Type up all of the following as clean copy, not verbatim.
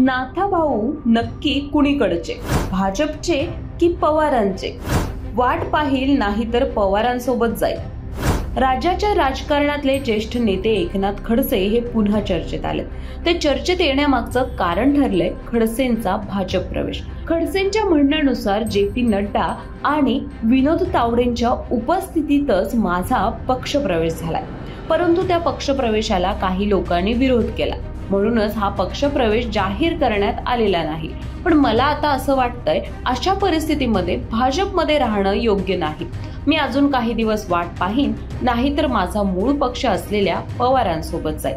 नाथाभाऊ नक्की कुणीकडचे, भाजपचे की पवारांचे? वाट पाहिल नाही तर पवारांसोबत जाईल. राज्याच्या राजकारणातले ज्येष्ठ नेते एकनाथ खडसे हे पुन्हा चर्चेत आले. ते चर्चेत येण्यामागचं कारण ठरलंय खडसेंचा भाजप प्रवेश. खडसेंच्या म्हणण्यानुसार जे.पी. नड्डा आणि विनोद तावडेंच्या उपस्थितीतच माझा पक्षप्रवेश झालाय, परंतु त्या पक्षप्रवेशाला काही लोकांनी विरोध केला, म्हणूनच हा पक्षप्रवेश जाहीर करण्यात आलेला नाही. पण मला आता असं वाटतंय, अशा परिस्थितीमध्ये भाजपमध्ये राहणं योग्य नाही. मी अजून काही दिवस वाट पाहीन, नाहीतर माझा मूळ पक्ष असलेल्या पवारांसोबत जाईल.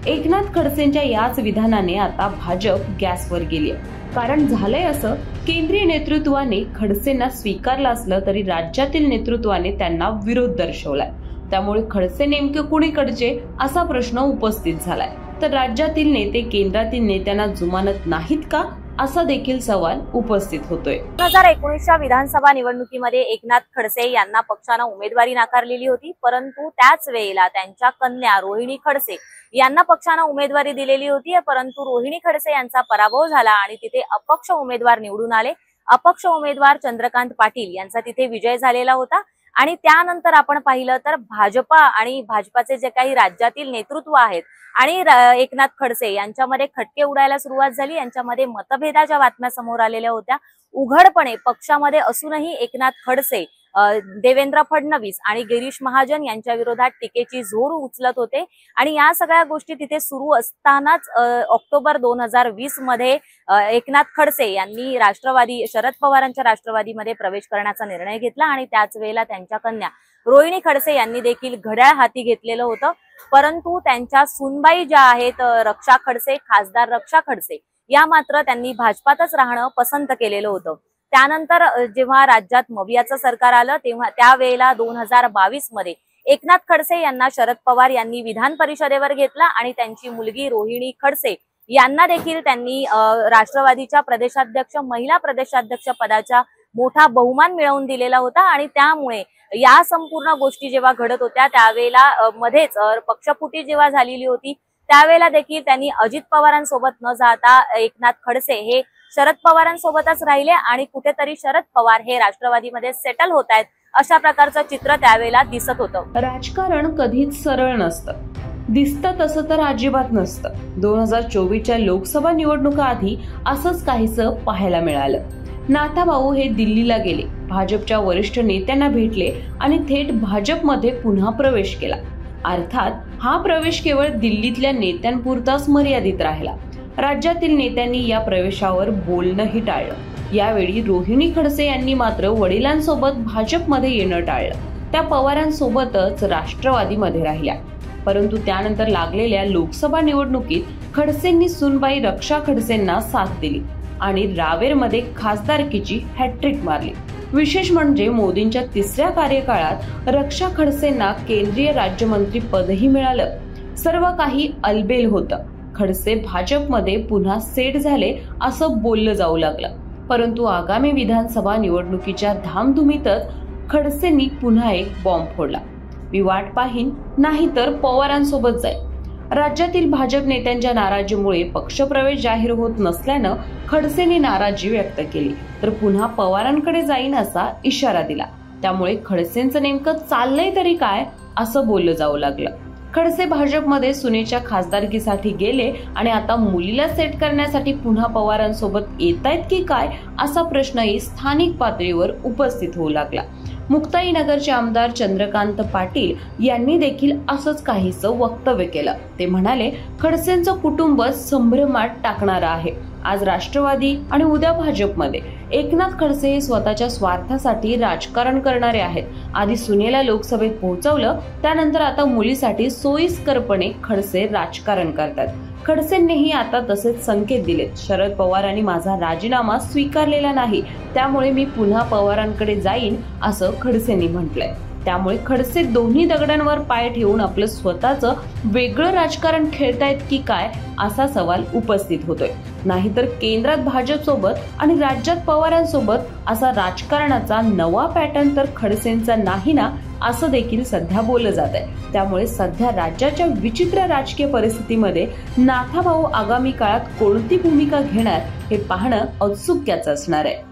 एकनाथ खडसेंच्या याच विधानाने आता भाजप गॅसवर गेली आहे. कारण झालंय असं, केंद्रीय नेतृत्वाने खडसेंना स्वीकारलं असलं तरी राज्यातील नेतृत्वाने त्यांना विरोध दर्शवलाय. त्यामुळे खडसे नेमके कुणीकडचे असा प्रश्न उपस्थित झालाय. तर राज्यातील नेते केंद्रातील नेत्यांना जुमानत नाहीत का, असा देखील सवाल उपस्थित होतोय. 2019च्या विधानसभा निवडणुकीमध्ये एकनाथ खडसे यांना पक्षानं उमेदवारी नाकारलेली होती, परंतु त्याच वेळेला त्यांच्या कन्या रोहिणी खडसे यांना पक्षानं उमेदवारी दिलेली होती. परंतु रोहिणी खडसे यांचा पराभव झाला आणि तिथे अपक्ष उमेदवार निवडून आले. अपक्ष उमेदवार चंद्रकांत पाटील यांचा तिथे विजय झालेला होता. आणि त्यानंतर आपण पाहिलं तर भाजपा आणि भाजपाचे जे काही राज्यातील नेतृत्व आहेत आणि एकनाथ खडसे यांच्यामध्ये खटके उडायला सुरुवात झाली. यांच्यामध्ये मतभेदाच्या बातम्या समोर आलेल्या होत्या. उघडपणे पक्षामध्ये असूनही एकनाथ खडसे देवेंद्र फडणवीस आणि गिरीश महाजन यांच्या विरोधात टीकेची झोड उचलत होते. आणि या सगळ्या गोष्टी तिथे सुरू असतानाच ऑक्टोबर 2020 मध्ये एकनाथ खडसे यांनी राष्ट्रवादी शरद पवारांच्या राष्ट्रवादीमध्ये प्रवेश करण्याचा निर्णय घेतला. आणि त्याच वेळेला त्यांच्या कन्या रोहिणी खडसे यांनी देखील घड्याळ हाती घेतलेलं होतं. परंतु त्यांच्या सुनबाई ज्या आहेत रक्षा खडसे, खासदार रक्षा खडसे, या मात्र त्यांनी भाजपातच राहणं पसंत केलेलं होतं. त्यानंतर जेव्हा राज्यात मवियाचं सरकार आलं तेव्हा त्यावेळेला 2022 मध्ये एकनाथ खडसे यांना शरद पवार यांनी विधान परिषदेवर घेतला आणि त्यांची मुलगी रोहिणी खडसे यांना देखील त्यांनी राष्ट्रवादीच्या प्रदेशाध्यक्ष महिला प्रदेशाध्यक्ष पदाचा मोठा बहुमान मिळवून दिलेला होता. आणि त्यामुळे या संपूर्ण गोष्टी जेव्हा घडत होत्या त्यावेळेला मध्येच पक्षफुटी जेव्हा झालेली होती त्यावेळेला देखील त्यांनी अजित पवारांसोबत न जाता एकनाथ खडसे हे शरद पवारांसोबतच राहिले आणि कुठेतरी शरद पवार हे राष्ट्रवादीमध्ये सेटल होत आहेत अशा प्रकारचं चित्र त्यावेळेला दिसत होतं. राजकारण कधीच सरळ नसतं, दिसतं तसं तर अजिबात नसतं. 2024च्या लोकसभा निवडणुका आधी असंच काहीसं पाहायला मिळालं. नाथाभाऊ हे दिल्लीला गेले, भाजपच्या वरिष्ठ नेत्यांना भेटले आणि थेट भाजपमध्ये पुन्हा प्रवेश केला. अर्थात हा प्रवेश केवळ दिल्लीतल्या नेत्यांपुरताच मर्यादित राहिला. राज्यातील नेत्यांनी या प्रवेशावर बोलणंही टाळलं. यावेळी रोहिणी खडसे यांनी मात्र वडिलांसोबत भाजपमध्ये येणं टाळलं. त्या पवारांसोबतच राष्ट्रवादीमध्ये राहिल्या. परंतु त्यानंतर लागलेल्या लोकसभा निवडणुकीत खडसेंनी सुनबाई रक्षा खडसेंना साथ दिली आणि रावेरमध्ये खासदारकीची हॅट्रिक मारली. विशेष म्हणजे मोदींच्या 3ऱ्या कार्यकाळात रक्षा खडसेंना केंद्रीय राज्यमंत्री पदही मिळालं. सर्व काही अलबेल होतं. खडसे भाजपमध्ये पुन्हा सेट झाले असं बोललं जाऊ लागलं. परंतु आगामी विधानसभा निवडणुकीच्या धामधुमीतच खडसेंनी पुन्हा एक बॉम्ब फोडला. मी वाट पाहीन नाहीतर पवारांसोबत जाईल. राज्यातील भाजप नेत्यांच्या नाराजीमुळे पक्षप्रवेश जाहीर होत नसल्यानं खडसेंनी नाराजी व्यक्त केली तर पुन्हा पवारांकडे जाईन असा इशारा दिला. त्यामुळे खडसेंचं नेमकं चाललंय तरी काय असं बोललं जाऊ लागलं. खडसे भाजपमध्ये सुनेच्या खासदारकीसाठी गेले आणि आता मुलीला सेट करण्यासाठी पुन्हा पवारांसोबत येतायत की काय असा प्रश्नही स्थानिक पातळीवर उपस्थित होऊ लागला. मुक्ताईनगरचे आमदार चंद्रकांत पाटील यांनी देखील असंच काहीसं वक्तव्य केलं. ते म्हणाले, खडसेंचं कुटुंब संभ्रमात टाकणारं आहे. आज राष्ट्रवादी आणि उद्या भाजपमध्ये. एकनाथ खडसे हे स्वतःच्या स्वार्थासाठी राजकारण करणारे आहेत. आधी सुनेला लोकसभेत पोहोचवलं, त्यानंतर आता मुलीसाठी सोयीस्करपणे खडसे राजकारण करतात. खडसेंनीही आता तसेच संकेत दिलेत. शरद पवारांनी माझा राजीनामा स्वीकारलेला नाही, त्यामुळे मी पुन्हा पवारांकडे जाईन असं खडसेंनी म्हटलंय. त्यामुळे खडसे दोन्ही दगडांवर पाय ठेवून आपलं स्वतःचं वेगळं राजकारण खेळतायत की काय असा सवाल उपस्थित होतोय. नाहीतर केंद्रात भाजपसोबत आणि राज्यात पवारांसोबत असा राजकारणाचा नवा पॅटर्न तर खडसेंचा नाही ना, असं देखील सध्या बोललं जात आहे। त्यामुळे सध्या राज्याच्या विचित्र राजकीय परिस्थितीमध्ये नाथाभाऊ आगामी काळात कोणती भूमिका घेणार हे पाहणं औत्सुक्याचं असणार आहे।